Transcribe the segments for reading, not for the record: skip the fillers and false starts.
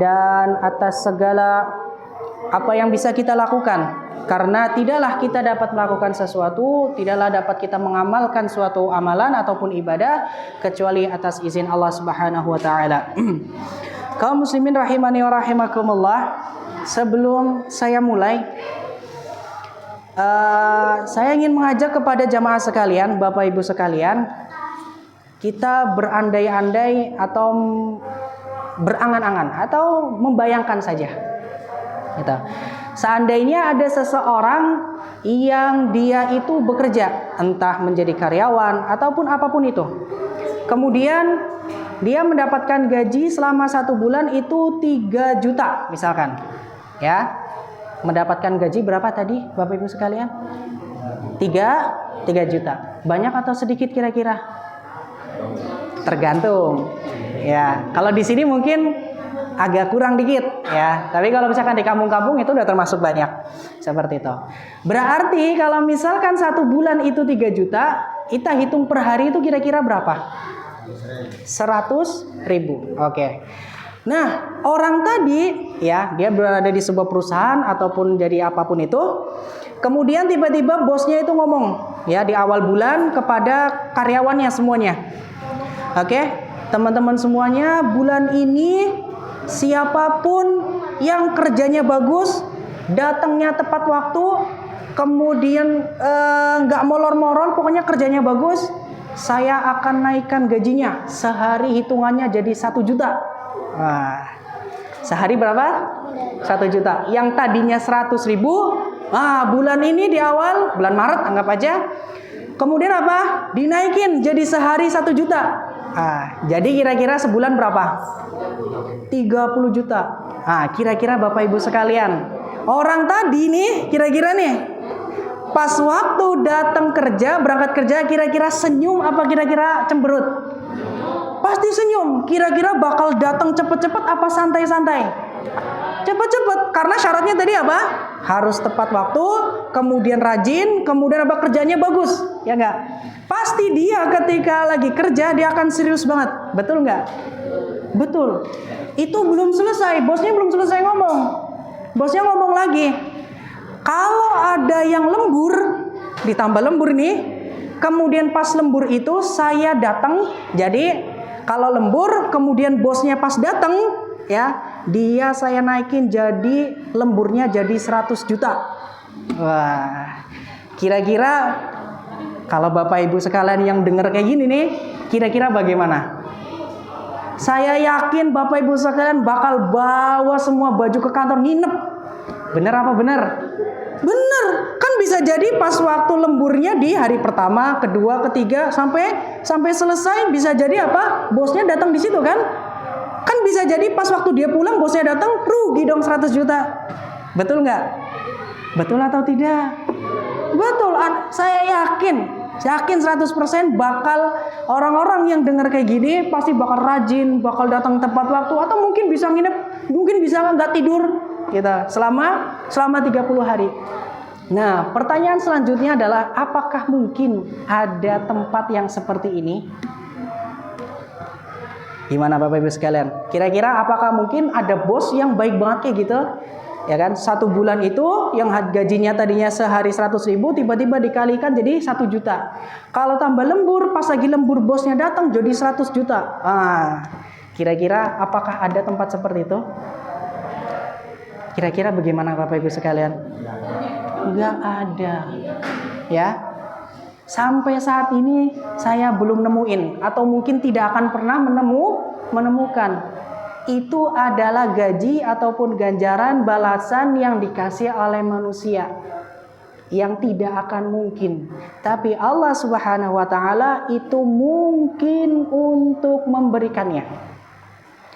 dan atas segala apa yang bisa kita lakukan. Karena tidaklah kita dapat melakukan sesuatu, tidaklah dapat kita mengamalkan suatu amalan ataupun ibadah kecuali atas izin Allah Subhanahu wa taala. Kaum muslimin rahimani wa rahimakumullah, sebelum saya mulai saya ingin mengajak kepada jamaah sekalian, Bapak Ibu sekalian, kita berandai-andai atau berangan-angan atau membayangkan saja. Gitu. Seandainya ada seseorang yang dia itu bekerja, entah menjadi karyawan ataupun apapun itu. Kemudian dia mendapatkan gaji selama 1 bulan itu 3 juta misalkan. Ya. Mendapatkan gaji berapa tadi Bapak Ibu sekalian? 3 juta. Banyak atau sedikit kira-kira? Tergantung. Ya, kalau di sini mungkin agak kurang dikit ya. Tapi kalau misalkan di kampung-kampung itu udah termasuk banyak. Seperti itu. Berarti kalau misalkan 1 bulan itu 3 juta, kita hitung per hari itu kira-kira berapa? 100.000. Oke. Nah, orang tadi ya, dia berada di sebuah perusahaan ataupun jadi apapun itu. Kemudian tiba-tiba bosnya itu ngomong ya di awal bulan kepada karyawannya semuanya. Oke, teman-teman semuanya, bulan ini siapapun yang kerjanya bagus, datangnya tepat waktu, kemudian nggak molor-molor, pokoknya kerjanya bagus, saya akan naikkan gajinya. Sehari hitungannya jadi 1 juta. Wah, sehari berapa? 1 juta. Yang tadinya 100.000, bulan ini di awal, bulan Maret anggap aja, kemudian apa? Dinaikin jadi sehari 1 juta. Jadi kira-kira sebulan berapa? 30 juta. Kira-kira Bapak Ibu sekalian, orang tadi nih kira-kira nih pas waktu datang kerja, berangkat kerja, kira-kira senyum apa kira-kira cemberut? Pasti senyum. Kira-kira bakal datang cepet-cepet apa santai-santai? Cepet-cepet, karena syaratnya tadi apa? Harus tepat waktu, kemudian rajin, kemudian apa, kerjanya bagus, ya enggak? Pasti dia ketika lagi kerja dia akan serius banget, betul enggak? Betul. Itu belum selesai, bosnya belum selesai ngomong. Bosnya ngomong lagi, kalau ada yang lembur, ditambah lembur nih, kemudian pas lembur itu saya datang, jadi kalau lembur kemudian bosnya pas datang, ya, dia saya naikin jadi lemburnya jadi 100 juta. Wah, kira-kira kalau Bapak Ibu sekalian yang dengar kayak gini nih, kira-kira bagaimana? Saya yakin Bapak Ibu sekalian bakal bawa semua baju ke kantor nginep. Bener apa bener? Bener. Kan bisa jadi pas waktu lemburnya di hari pertama, kedua, ketiga sampai selesai, bisa jadi apa? Bosnya datang di situ kan? Kan bisa jadi pas waktu dia pulang bosnya datang, rugi dong 100 juta. Betul nggak? Betul atau tidak? Betul. Saya yakin 100% bakal orang-orang yang dengar kayak gini pasti bakal rajin, bakal datang tepat waktu, atau mungkin bisa nginep, mungkin bisa nggak tidur gitu selama 30 hari. Nah, pertanyaan selanjutnya adalah apakah mungkin ada tempat yang seperti ini? Gimana Bapak Ibu sekalian? Kira-kira apakah mungkin ada bos yang baik banget kayak gitu? Ya kan, 1 bulan itu yang gajinya tadinya sehari 100.000 tiba-tiba dikalikan jadi 1 juta. Kalau tambah lembur, pas lagi lembur bosnya datang jadi 100 juta. Kira-kira apakah ada tempat seperti itu? Kira-kira bagaimana Bapak Ibu sekalian? Enggak ada. Ya. Sampai saat ini saya belum nemuin atau mungkin tidak akan pernah menemukan. Itu adalah gaji ataupun ganjaran balasan yang dikasih oleh manusia yang tidak akan mungkin. Tapi Allah Subhanahu wa taala itu mungkin untuk memberikannya.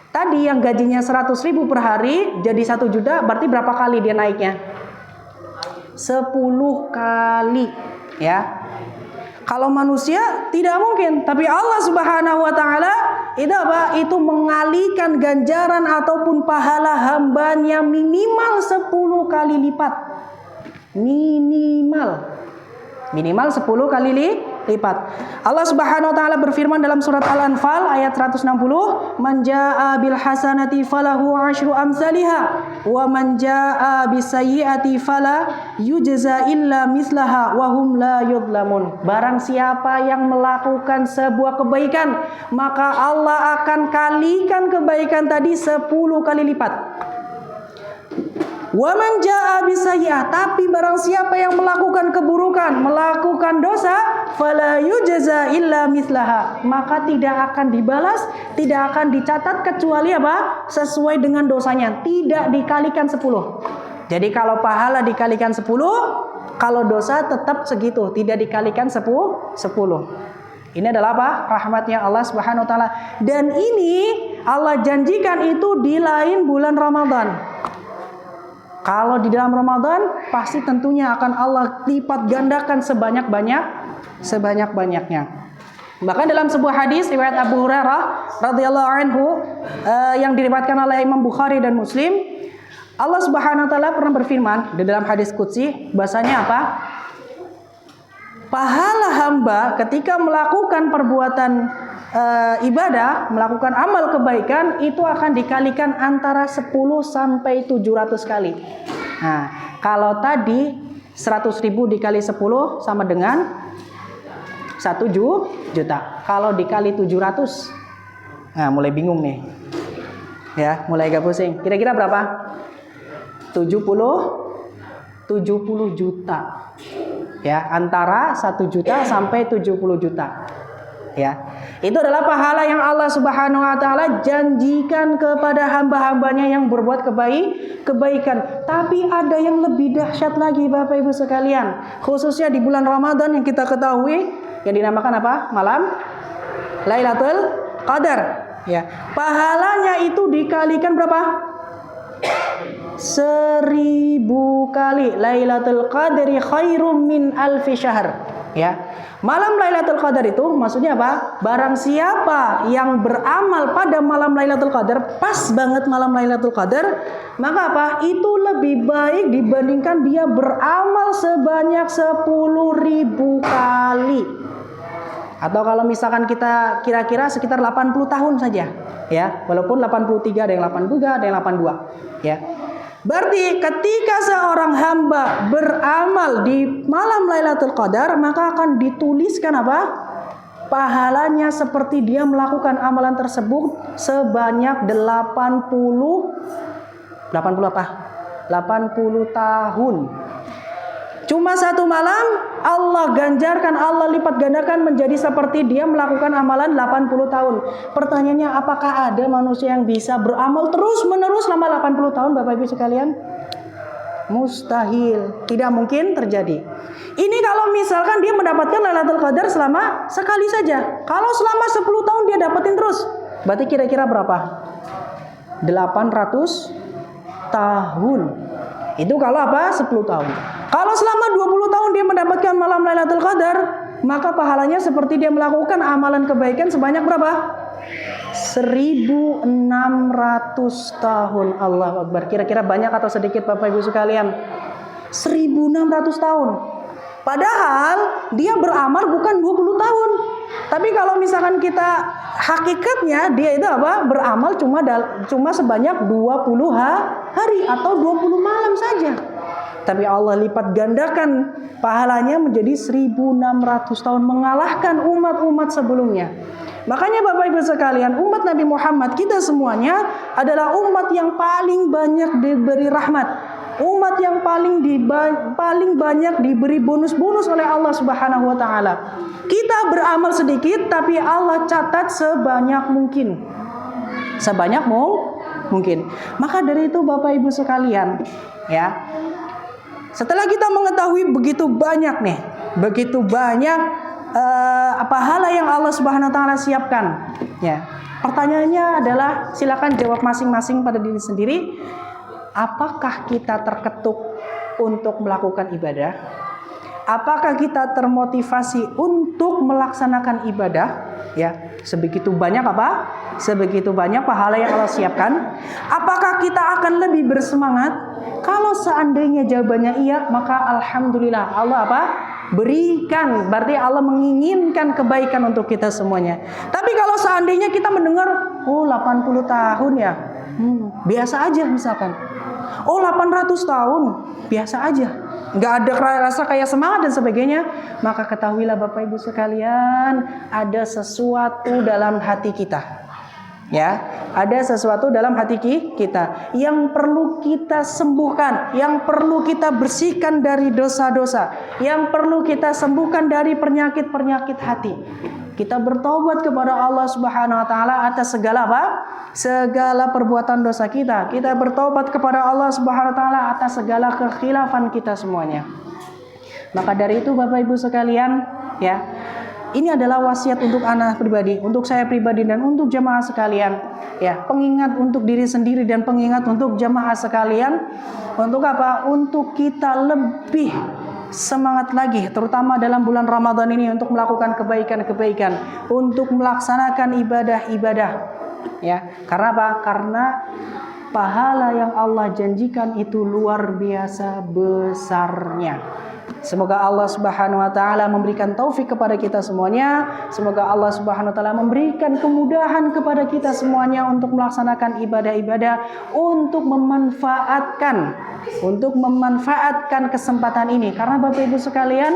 Tadi yang gajinya 100.000 per hari jadi 1 juta, berarti berapa kali dia naiknya? 10 kali, ya. Kalau manusia tidak mungkin, tapi Allah Subhanahu wa taala itu apa? Itu mengalihkan ganjaran ataupun pahala hambanya minimal 10 kali lipat. Minimal 10 kali lipat. Allah Subhanahu wa taala berfirman dalam surat Al-Anfal ayat 160, "Man jaa'a bil hasanati falahu asyru amsalha wa man jaa'a bis sayyi'ati fala yujza illa mislaha wa hum la yudlamun." Barang siapa yang melakukan sebuah kebaikan, maka Allah akan kalikan kebaikan tadi 10 kali lipat. Wa man jaa'a bisayyi'ah, tapi barang siapa yang melakukan keburukan, melakukan dosa, fala yujza illa mislaha, maka tidak akan dibalas, tidak akan dicatat kecuali apa? Sesuai dengan dosanya, tidak dikalikan 10. Jadi kalau pahala dikalikan 10, kalau dosa tetap segitu, tidak dikalikan 10. Ini adalah apa? Rahmatnya Allah Subhanahu wa taala. Dan ini Allah janjikan itu di lain bulan Ramadan. Kalau di dalam Ramadan, pasti tentunya akan Allah lipat gandakan sebanyak-banyaknya. Bahkan dalam sebuah hadis riwayat Abu Hurairah radhiyallahu anhu yang diriwayatkan oleh Imam Bukhari dan Muslim, Allah Subhanahu wa taala pernah berfirman di dalam hadis qudsi, bahasanya apa? Pahala hamba ketika melakukan perbuatan ibadah, melakukan amal kebaikan, itu akan dikalikan antara 10 sampai 700 kali. Nah, kalau tadi 100.000 dikali 10 sama dengan 1 juta. Kalau dikali 700, nah mulai bingung nih. Ya, mulai agak pusing. Kira-kira berapa? 70 juta. Ya, antara 1 juta sampai 70 juta. Ya, itu adalah pahala yang Allah Subhanahu wa taala janjikan kepada hamba-hambanya yang berbuat kebaikan. Tapi ada yang lebih dahsyat lagi Bapak Ibu sekalian, khususnya di bulan Ramadan yang kita ketahui yang dinamakan apa? Malam Lailatul Qadar. Ya, pahalanya itu dikalikan berapa? 1000 kali. Lailatul Qadri khairum min alfi syahr. Ya. Malam Lailatul Qadar itu maksudnya apa? Barang siapa yang beramal pada malam Lailatul Qadar, pas banget malam Lailatul Qadar, maka apa? Itu lebih baik dibandingkan dia beramal sebanyak 10.000 kali. Atau kalau misalkan kita kira-kira sekitar 80 tahun saja, ya. Walaupun 83, ada yang 83, ada yang 82, ya. Berarti ketika seorang hamba beramal di malam Lailatul Qadar, maka akan dituliskan apa? Pahalanya seperti dia melakukan amalan tersebut sebanyak 80 tahun. Cuma satu malam Allah ganjarkan, Allah lipat gandakan menjadi seperti dia melakukan amalan 80 tahun. Pertanyaannya, apakah ada manusia yang bisa beramal terus-menerus selama 80 tahun Bapak Ibu sekalian? Mustahil, tidak mungkin terjadi. Ini kalau misalkan dia mendapatkan Lailatul Qadar selama sekali saja. Kalau selama 10 tahun dia dapetin terus, berarti kira-kira berapa? 800 tahun. Itu kalau apa? 10 tahun. Kalau selama 20 tahun dia mendapatkan malam Lailatul Qadar, maka pahalanya seperti dia melakukan amalan kebaikan sebanyak berapa? 1600 tahun. Allahu Akbar. Kira-kira banyak atau sedikit Bapak Ibu sekalian? 1600 tahun. Padahal dia beramal bukan 20 tahun. Tapi kalau misalkan kita hakikatnya, dia itu apa? Beramal cuma sebanyak 20 hari atau 20 malam saja. Tapi Allah lipat gandakan pahalanya menjadi 1600 tahun, mengalahkan umat-umat sebelumnya. Makanya Bapak Ibu sekalian, umat Nabi Muhammad, kita semuanya adalah umat yang paling banyak diberi rahmat, umat yang paling banyak diberi bonus-bonus oleh Allah Subhanahu wa taala. Kita beramal sedikit tapi Allah catat sebanyak mungkin. Sebanyak mungkin. Maka dari itu Bapak Ibu sekalian, ya. Setelah kita mengetahui begitu banyak pahala yang Allah Subhanahu wa taala siapkan, ya. Pertanyaannya adalah, silakan jawab masing-masing pada diri sendiri. Apakah kita terketuk untuk melakukan ibadah? Apakah kita termotivasi untuk melaksanakan ibadah? Ya, sebegitu banyak apa? Sebegitu banyak pahala yang Allah siapkan. Apakah kita akan lebih bersemangat? Kalau seandainya jawabannya iya, maka alhamdulillah Allah apa? berikan, berarti Allah menginginkan kebaikan untuk kita semuanya. Tapi kalau seandainya kita mendengar, oh 80 tahun ya, biasa aja misalkan. Oh 800 tahun, biasa aja. Nggak ada rasa kayak semangat dan sebagainya. Maka ketahuilah Bapak Ibu sekalian, ada sesuatu dalam hati kita. Ya, ada sesuatu dalam hati kita yang perlu kita sembuhkan, yang perlu kita bersihkan dari dosa-dosa, yang perlu kita sembuhkan dari penyakit-penyakit hati. Kita bertobat kepada Allah Subhanahu wa taala atas segala apa? Segala perbuatan dosa kita. Kita bertobat kepada Allah Subhanahu wa taala atas segala kekhilafan kita semuanya. Maka dari itu Bapak Ibu sekalian, ya, ini adalah wasiat untuk anak pribadi, untuk saya pribadi dan untuk jamaah sekalian. Ya, pengingat untuk diri sendiri dan pengingat untuk jamaah sekalian. Untuk apa? Untuk kita lebih semangat lagi, terutama dalam bulan Ramadan ini untuk melakukan kebaikan-kebaikan, untuk melaksanakan ibadah-ibadah. Ya, karena apa? Karena pahala yang Allah janjikan itu luar biasa besarnya. Semoga Allah Subhanahu wa taala memberikan taufik kepada kita semuanya. Semoga Allah Subhanahu wa taala memberikan kemudahan kepada kita semuanya untuk melaksanakan ibadah-ibadah, untuk memanfaatkan kesempatan ini. Karena Bapak Ibu sekalian,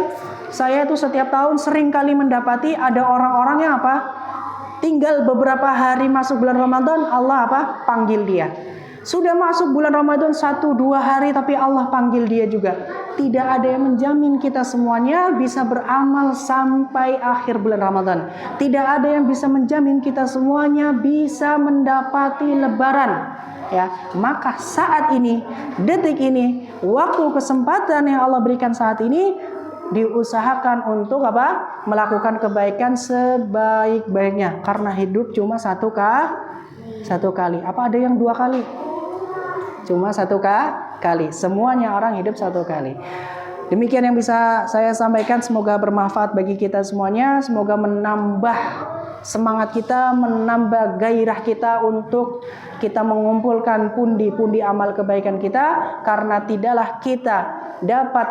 saya itu setiap tahun sering kali mendapati ada orang-orang yang apa? Tinggal beberapa hari masuk bulan Ramadan, Allah apa? Panggil dia. Sudah masuk bulan Ramadan 1-2 hari tapi Allah panggil dia juga. Tidak ada yang menjamin kita semuanya bisa beramal sampai akhir bulan Ramadan. Tidak ada yang bisa menjamin kita semuanya bisa mendapati lebaran. Ya, maka saat ini, detik ini, waktu kesempatan yang Allah berikan saat ini, diusahakan untuk apa? Melakukan kebaikan sebaik-baiknya. Karena hidup cuma satu kali. Apa ada yang 2 kali? Cuma 1 kali. Semuanya orang hidup 1 kali. Demikian yang bisa saya sampaikan. Semoga bermanfaat bagi kita semuanya. Semoga menambah semangat kita, menambah gairah kita untuk kita mengumpulkan pundi-pundi amal kebaikan kita. Karena tidaklah kita dapat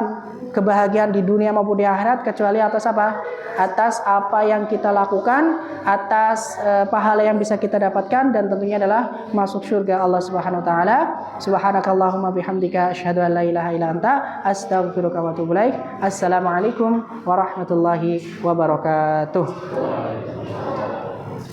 kebahagiaan di dunia maupun di akhirat kecuali atas apa? Atas apa yang kita lakukan, atas pahala yang bisa kita dapatkan, dan tentunya adalah masuk surga Allah Subhanahu wa taala. Subhanakallahumma bihamdika asyhadu an la ilaha illa anta astaghfiruka wa atubu ilaik. Assalamualaikum warahmatullahi wabarakatuh.